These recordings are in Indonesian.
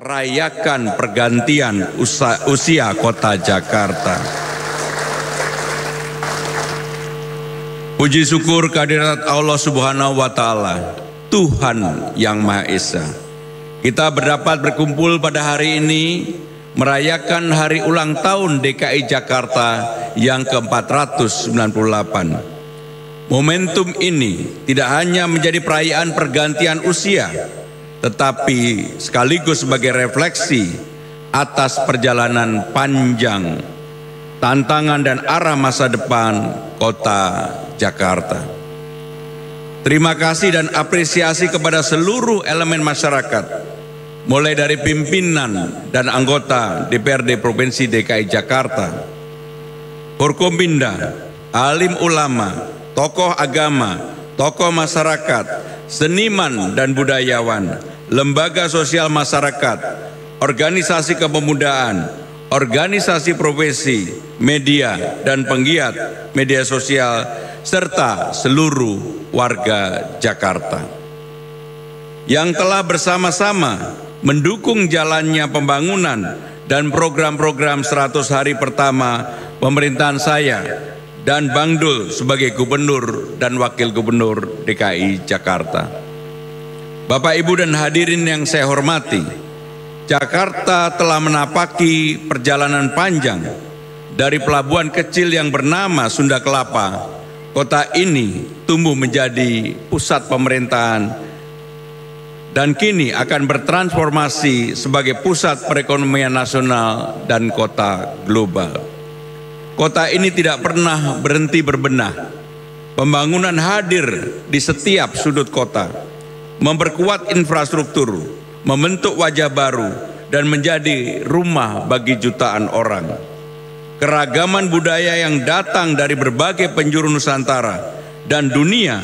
rayakan pergantian usia Kota Jakarta. Puji syukur kehadirat Allah Subhanahu wa Ta'ala, Tuhan yang Maha Esa. Kita berdapat berkumpul pada hari ini merayakan hari ulang tahun DKI Jakarta yang ke-498. Momentum ini tidak hanya menjadi perayaan pergantian usia, tetapi sekaligus sebagai refleksi atas perjalanan panjang, tantangan dan arah masa depan Kota Jakarta. Terima kasih dan apresiasi kepada seluruh elemen masyarakat, mulai dari pimpinan dan anggota DPRD Provinsi DKI Jakarta, Forkompinda, alim ulama, tokoh agama, tokoh masyarakat, seniman dan budayawan, lembaga sosial masyarakat, organisasi kepemudaan, organisasi profesi, media dan penggiat media sosial, serta seluruh warga Jakarta yang telah bersama-sama mendukung jalannya pembangunan dan program-program 100 hari pertama pemerintahan saya dan Bang Dul sebagai Gubernur dan Wakil Gubernur DKI Jakarta. Bapak, Ibu dan hadirin yang saya hormati, Jakarta telah menapaki perjalanan panjang dari pelabuhan kecil yang bernama Sunda Kelapa. Kota ini tumbuh menjadi pusat pemerintahan dan kini akan bertransformasi sebagai pusat perekonomian nasional dan kota global. Kota ini tidak pernah berhenti berbenah. Pembangunan hadir di setiap sudut kota, memperkuat infrastruktur, membentuk wajah baru, dan menjadi rumah bagi jutaan orang. Keragaman budaya yang datang dari berbagai penjuru Nusantara dan dunia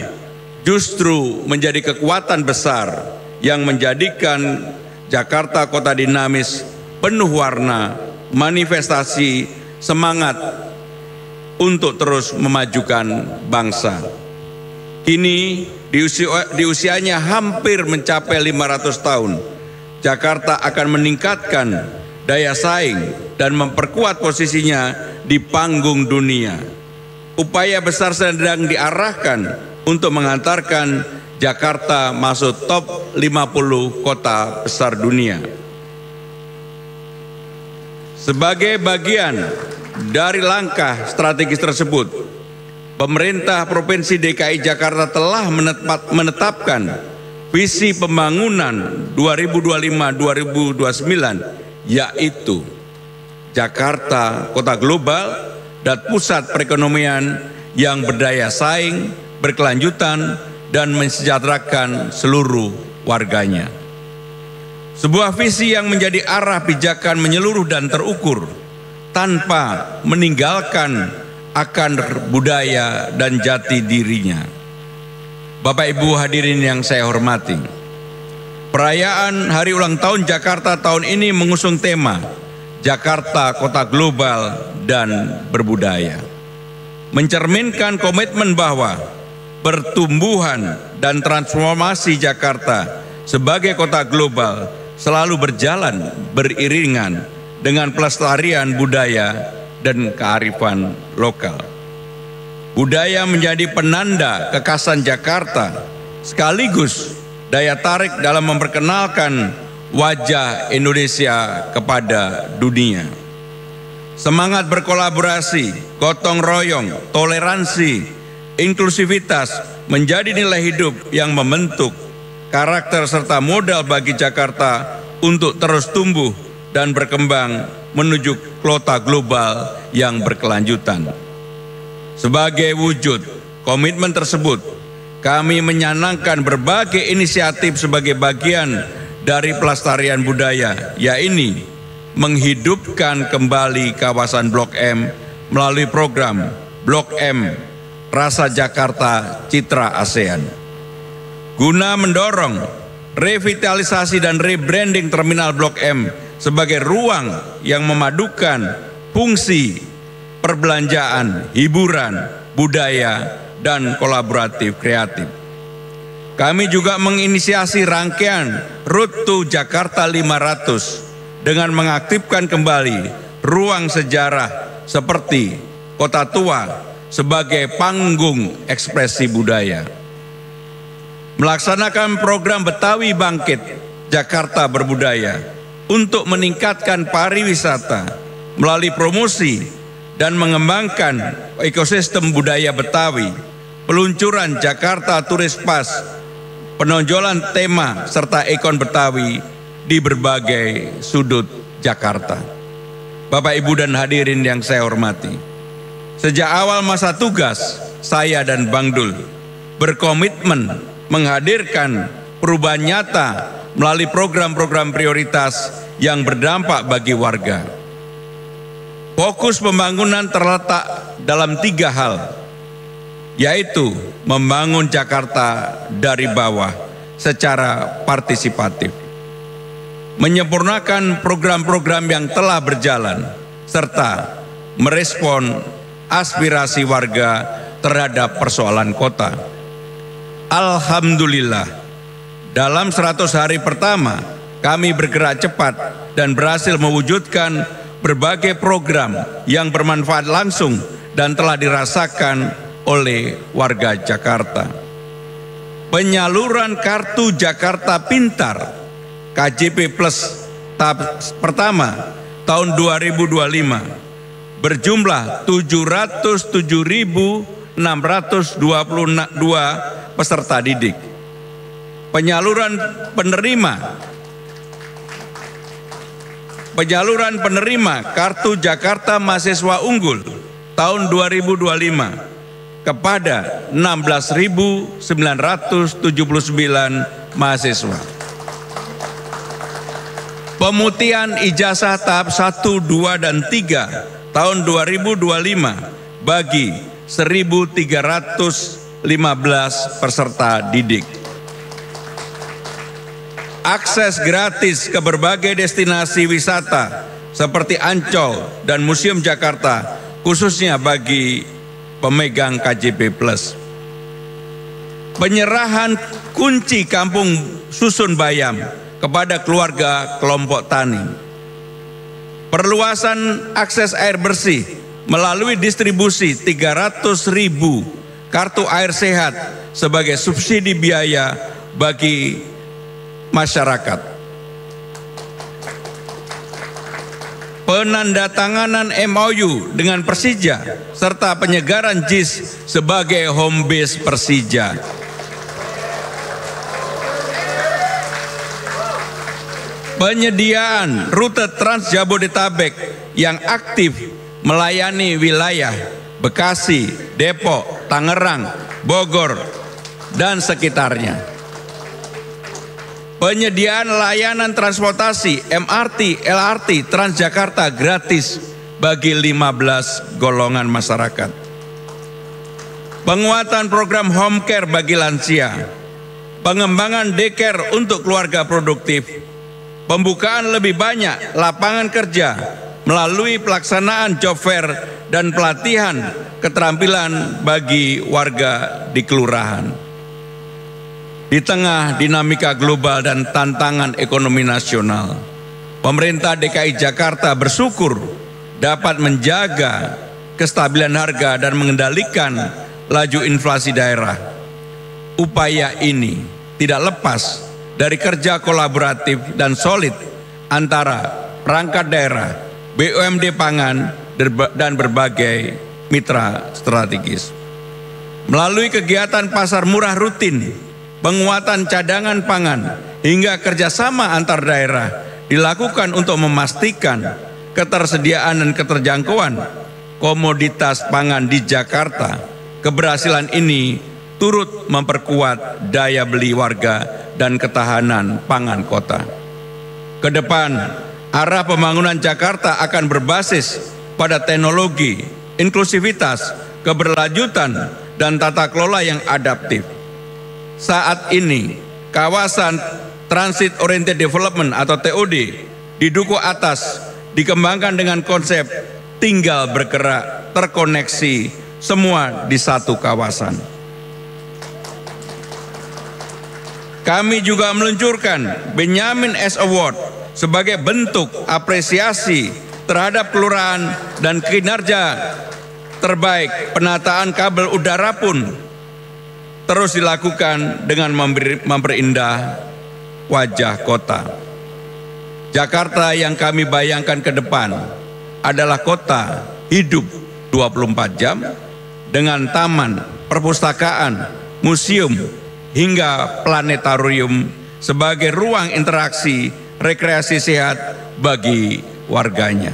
justru menjadi kekuatan besar yang menjadikan Jakarta kota dinamis, penuh warna, manifestasi, semangat untuk terus memajukan bangsa. Kini di usianya hampir mencapai 500 tahun, Jakarta akan meningkatkan daya saing dan memperkuat posisinya di panggung dunia. Upaya besar sedang diarahkan untuk mengantarkan Jakarta masuk top 50 kota besar dunia. Sebagai bagian dari langkah strategis tersebut, pemerintah Provinsi DKI Jakarta telah menetapkan visi pembangunan 2025-2029, yaitu Jakarta kota global dan pusat perekonomian yang berdaya saing, berkelanjutan, dan mensejahterakan seluruh warganya. Sebuah visi yang menjadi arah pijakan menyeluruh dan terukur tanpa meninggalkan akar budaya dan jati dirinya. Bapak Ibu hadirin yang saya hormati, perayaan Hari Ulang Tahun Jakarta tahun ini mengusung tema Jakarta Kota Global dan Berbudaya, mencerminkan komitmen bahwa pertumbuhan dan transformasi Jakarta sebagai kota global selalu berjalan beriringan dengan pelestarian budaya dan kearifan lokal. Budaya menjadi penanda kekhasan Jakarta, sekaligus daya tarik dalam memperkenalkan wajah Indonesia kepada dunia. Semangat berkolaborasi, gotong royong, toleransi, inklusivitas menjadi nilai hidup yang membentuk karakter serta modal bagi Jakarta untuk terus tumbuh dan berkembang menuju kota global yang berkelanjutan. Sebagai wujud komitmen tersebut, kami menyanangkan berbagai inisiatif sebagai bagian dari pelestarian budaya, yaitu menghidupkan kembali kawasan Blok M melalui program Blok M Rasa Jakarta Citra ASEAN. Guna mendorong revitalisasi dan rebranding Terminal Blok M sebagai ruang yang memadukan fungsi perbelanjaan, hiburan, budaya, dan kolaboratif kreatif. Kami juga menginisiasi rangkaian Road to Jakarta 500 dengan mengaktifkan kembali ruang sejarah seperti Kota Tua sebagai panggung ekspresi budaya. Melaksanakan program Betawi Bangkit Jakarta Berbudaya untuk meningkatkan pariwisata melalui promosi dan mengembangkan ekosistem budaya Betawi, peluncuran Jakarta Turis Pass, penonjolan tema serta ikon Betawi di berbagai sudut Jakarta. Bapak, Ibu, dan hadirin yang saya hormati, sejak awal masa tugas, saya dan Bang Dul berkomitmen menghadirkan perubahan nyata melalui program-program prioritas yang berdampak bagi warga. Fokus pembangunan terletak dalam 3 hal, yaitu membangun Jakarta dari bawah secara partisipatif, menyempurnakan program-program yang telah berjalan, serta merespon aspirasi warga terhadap persoalan kota. Alhamdulillah, dalam 100 hari pertama kami bergerak cepat dan berhasil mewujudkan berbagai program yang bermanfaat langsung dan telah dirasakan oleh warga Jakarta. Penyaluran Kartu Jakarta Pintar KJP Plus tahap pertama tahun 2025 berjumlah 707.622 peserta didik. Penyaluran penerima Kartu Jakarta Mahasiswa Unggul tahun 2025 kepada 16.979 mahasiswa. Pemutihan ijazah tahap 1, 2, dan 3 tahun 2025 bagi 1.315 peserta didik. Akses gratis ke berbagai destinasi wisata seperti Ancol dan Museum Jakarta, khususnya bagi pemegang KJP Plus. Penyerahan kunci Kampung Susun Bayam kepada keluarga kelompok tani. Perluasan akses air bersih melalui distribusi 300.000 kartu air sehat sebagai subsidi biaya bagi masyarakat. Penandatanganan MOU dengan Persija serta penyegaran JIS sebagai home base Persija. Penyediaan rute Trans Jabodetabek yang aktif melayani wilayah Bekasi, Depok, Tangerang, Bogor, dan sekitarnya. Penyediaan layanan transportasi MRT, LRT, Transjakarta gratis bagi 15 golongan masyarakat. Penguatan program home care bagi lansia, pengembangan daycare untuk keluarga produktif, pembukaan lebih banyak lapangan kerja melalui pelaksanaan job fair dan pelatihan keterampilan bagi warga di kelurahan. Di tengah dinamika global dan tantangan ekonomi nasional, pemerintah DKI Jakarta bersyukur dapat menjaga kestabilan harga dan mengendalikan laju inflasi daerah. Upaya ini tidak lepas dari kerja kolaboratif dan solid antara perangkat daerah, BUMD pangan, dan berbagai mitra strategis. Melalui kegiatan pasar murah rutin, penguatan cadangan pangan, hingga kerjasama antar daerah dilakukan untuk memastikan ketersediaan dan keterjangkauan komoditas pangan di Jakarta. Keberhasilan ini turut memperkuat daya beli warga dan ketahanan pangan kota. Ke depan, arah pembangunan Jakarta akan berbasis pada teknologi, inklusivitas, keberlanjutan, dan tata kelola yang adaptif. Saat ini, kawasan Transit Oriented Development atau TOD di Duku Atas dikembangkan dengan konsep tinggal bergerak, terkoneksi, semua di satu kawasan. Kami juga meluncurkan Benyamin S Award sebagai bentuk apresiasi terhadap kelurahan dan kinerja terbaik. Penataan kabel udara pun terus dilakukan dengan memperindah wajah kota. Jakarta yang kami bayangkan ke depan adalah kota hidup 24 jam dengan taman, perpustakaan, museum, hingga planetarium sebagai ruang interaksi rekreasi sehat bagi warganya.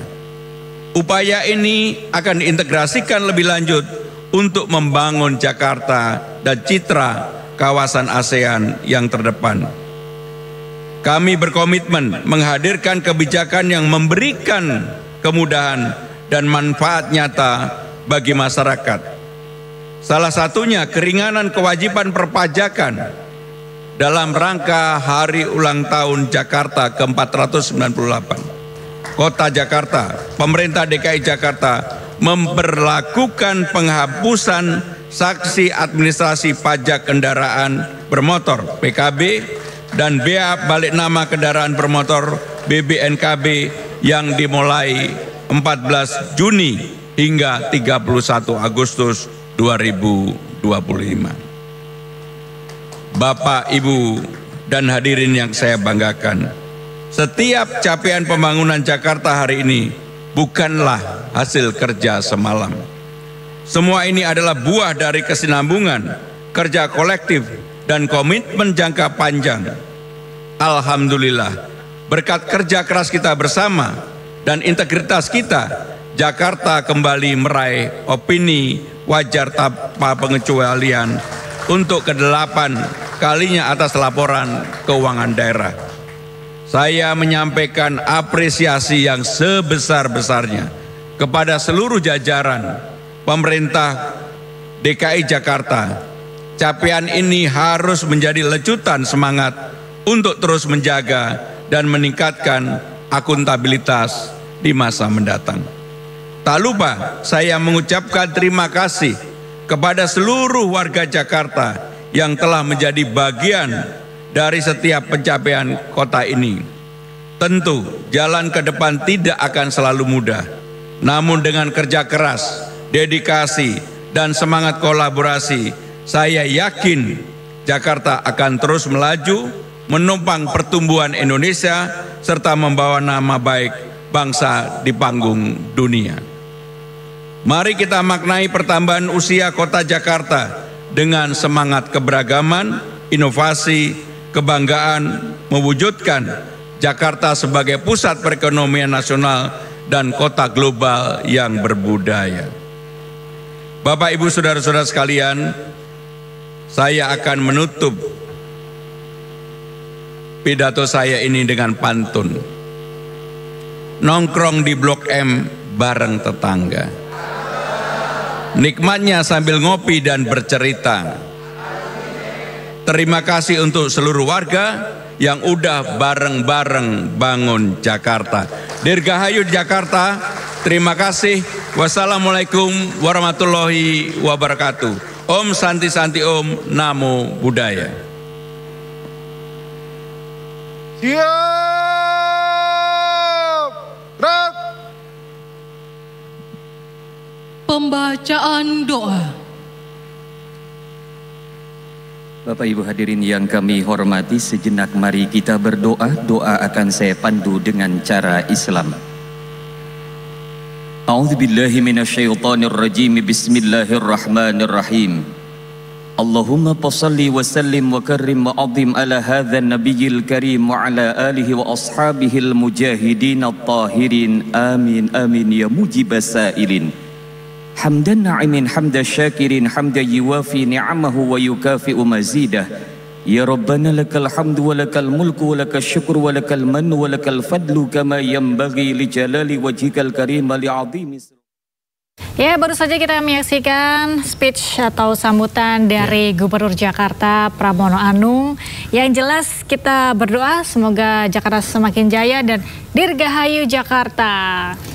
Upaya ini akan diintegrasikan lebih lanjut untuk membangun Jakarta dan citra kawasan ASEAN yang terdepan. Kami berkomitmen menghadirkan kebijakan yang memberikan kemudahan dan manfaat nyata bagi masyarakat. Salah satunya keringanan kewajiban perpajakan dalam rangka Hari Ulang Tahun Jakarta ke-498. Kota Jakarta, pemerintah DKI Jakarta memberlakukan penghapusan sanksi administrasi pajak kendaraan bermotor (PKB) dan bea balik nama kendaraan bermotor (BBNKB) yang dimulai 14 Juni hingga 31 Agustus 2025. Bapak, Ibu, dan hadirin yang saya banggakan, setiap capaian pembangunan Jakarta hari ini bukanlah hasil kerja semalam. Semua ini adalah buah dari kesinambungan, kerja kolektif, dan komitmen jangka panjang. Alhamdulillah, berkat kerja keras kita bersama dan integritas kita, Jakarta kembali meraih opini wajar tanpa pengecualian untuk ke-8 kalinya atas laporan keuangan daerah. Saya menyampaikan apresiasi yang sebesar-besarnya kepada seluruh jajaran pemerintah DKI Jakarta. Capaian ini harus menjadi lecutan semangat untuk terus menjaga dan meningkatkan akuntabilitas di masa mendatang. Tak lupa saya mengucapkan terima kasih kepada seluruh warga Jakarta yang telah menjadi bagian dari setiap pencapaian kota ini. Tentu jalan ke depan tidak akan selalu mudah, namun dengan kerja keras, dedikasi, dan semangat kolaborasi, saya yakin Jakarta akan terus melaju, menumpang pertumbuhan Indonesia, serta membawa nama baik bangsa di panggung dunia. Mari kita maknai pertambahan usia kota Jakarta dengan semangat keberagaman, inovasi, kebanggaan, mewujudkan Jakarta sebagai pusat perekonomian nasional dan kota global yang berbudaya. Bapak, Ibu, saudara-saudara sekalian, saya akan menutup pidato saya ini dengan pantun. Nongkrong di Blok M bareng tetangga, nikmatnya sambil ngopi dan bercerita. Terima kasih untuk seluruh warga yang udah bareng-bareng bangun Jakarta. Dirgahayu Jakarta. Terima kasih. Wassalamualaikum warahmatullahi wabarakatuh. Om Santi Santi Om, Namo Buddhaya. Siap. Gerak. Pembacaan doa. Bapak Ibu hadirin yang kami hormati, sejenak mari kita berdoa. Doa akan saya pandu dengan cara Islam. A'udzubillahi minasyaitonirrajim. Bismillahirrahmanirrahim. Allahumma salli wa sallim wa karrim wa azim ala hadzal nabiyil karim wa ala alihi wa ashabihil mujahidin at-tahirin. Amin amin ya mujibas sailin. Hamdan na'imin hamda syakirin hamda yuwafi ni'amahu wa yukafi'u mazidah. Ya Rabbana lakal hamdu wa lakal mulku wa lakal syukru wa lakal mannu wa lakal fadlu kama yanbaghi li jalali wajhikal karim wa li'azimi. Ya, baru saja kita menyaksikan speech atau sambutan dari Gubernur Jakarta Pramono Anung. Yang jelas kita berdoa semoga Jakarta semakin jaya dan dirgahayu Jakarta.